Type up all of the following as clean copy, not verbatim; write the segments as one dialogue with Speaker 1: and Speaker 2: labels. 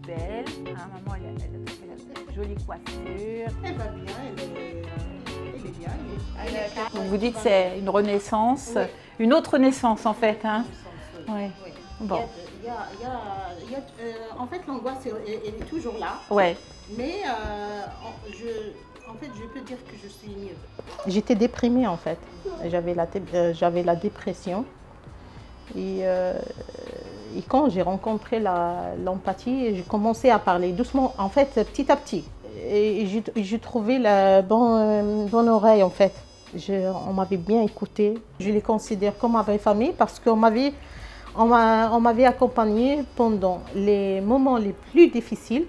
Speaker 1: belle. Hein, maman, elle a une jolie coiffure.
Speaker 2: Elle va bien, elle est bien.
Speaker 1: Donc vous dites que c'est une renaissance, oui. Une autre naissance en fait. Hein.
Speaker 2: Oui.
Speaker 1: Oui. Bon.
Speaker 2: En fait, l'angoisse, elle est toujours là.
Speaker 1: Ouais.
Speaker 2: Mais en fait, je peux dire que je suis mieux. J'étais déprimée en fait. J'avais la dépression. Et quand j'ai rencontré l'empathie, j'ai commencé à parler doucement, en fait, petit à petit. Et j'ai trouvé la bonne oreille en fait. On m'avait bien écouté. Je les considère comme ma vraie famille parce qu'on m'avait accompagnée pendant les moments les plus difficiles.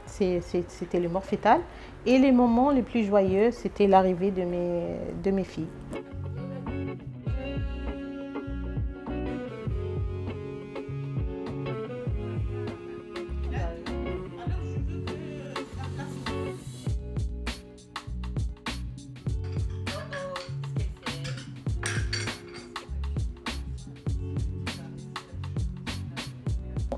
Speaker 2: C'était le mort fétal. Et les moments les plus joyeux, c'était l'arrivée de mes filles.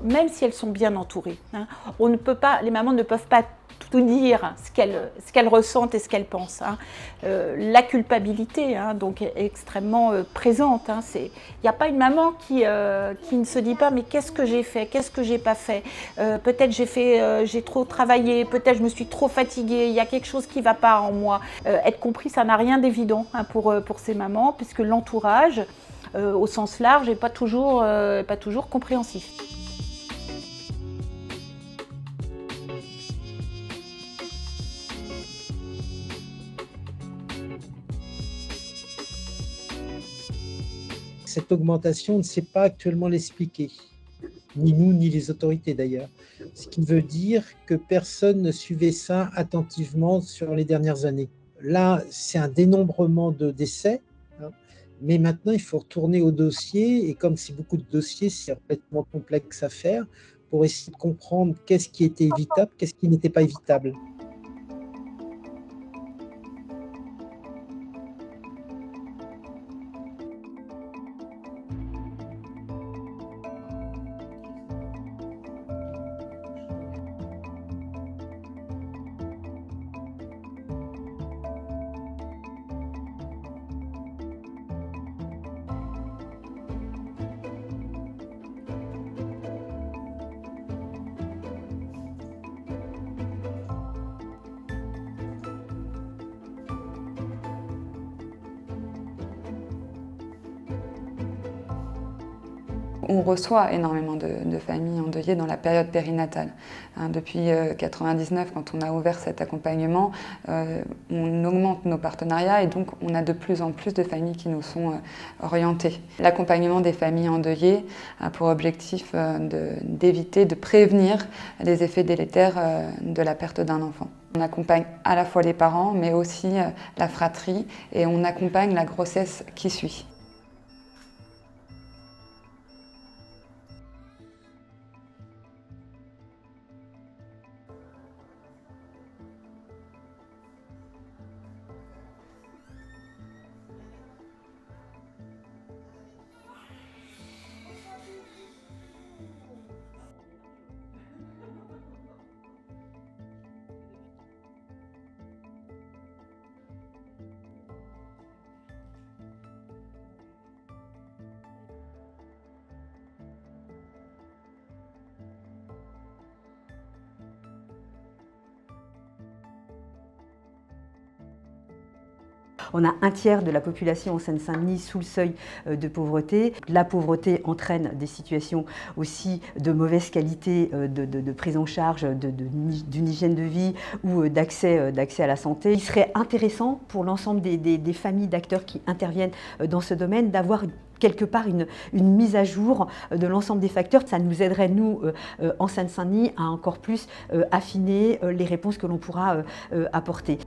Speaker 1: Même si elles sont bien entourées, hein, on ne peut pas, les mamans ne peuvent pas tout dire ce qu'elles ressentent et ce qu'elles pensent. Hein. La culpabilité, hein, donc, est extrêmement présente. Hein. Il n'y a pas une maman qui ne se dit pas mais qu'est-ce que j'ai fait, qu'est-ce que j'ai pas fait. Peut-être j'ai trop travaillé, peut-être je me suis trop fatiguée, il y a quelque chose qui ne va pas en moi. Être compris, ça n'a rien d'évident hein, pour ces mamans, puisque l'entourage, au sens large, n'est pas toujours compréhensif.
Speaker 3: Cette augmentation, on ne sait pas actuellement l'expliquer, ni nous, ni les autorités d'ailleurs. Ce qui veut dire que personne ne suivait ça attentivement sur les dernières années. Là, c'est un dénombrement de décès, hein, mais maintenant, il faut retourner au dossier, et comme c'est beaucoup de dossiers, c'est complètement complexe à faire, pour essayer de comprendre qu'est-ce qui était évitable, qu'est-ce qui n'était pas évitable.
Speaker 4: On reçoit énormément de familles endeuillées dans la période périnatale. Depuis 1999, quand on a ouvert cet accompagnement, on augmente nos partenariats et donc on a de plus en plus de familles qui nous sont orientées. L'accompagnement des familles endeuillées a pour objectif d'éviter, de prévenir les effets délétères de la perte d'un enfant. On accompagne à la fois les parents, mais aussi la fratrie, et on accompagne la grossesse qui suit.
Speaker 5: On a un tiers de la population en Seine-Saint-Denis sous le seuil de pauvreté. La pauvreté entraîne des situations aussi de mauvaise qualité de prise en charge d'une hygiène de vie ou d'accès à la santé. Il serait intéressant pour l'ensemble des familles d'acteurs qui interviennent dans ce domaine d'avoir quelque part une mise à jour de l'ensemble des facteurs. Ça nous aiderait, nous, en Seine-Saint-Denis, à encore plus affiner les réponses que l'on pourra apporter.